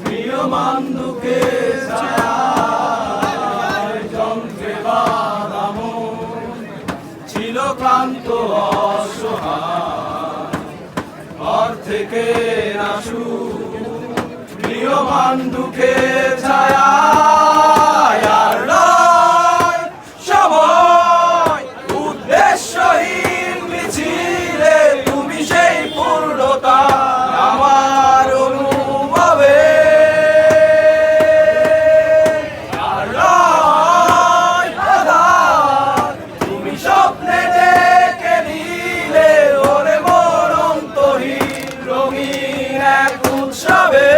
ম্রিয়মাণ দুঃখের ছায়ায় যন্ত্রে বাঁধা মন ছিল ক্লান্ত অসহায়। ঘর থেকে নাশু ম্রিয়মাণ দুঃখের ছায়ায় আর নয় সময় উদ্দেশ্যহীন মিছিলে তুমি সেই পূর্ণতা আমার অনুভবে। আর নয় আঘাত তুমি স্বপ্নে ডেকে নিলে ওরে মন অন্তহীন রঙিন এক উৎসবে।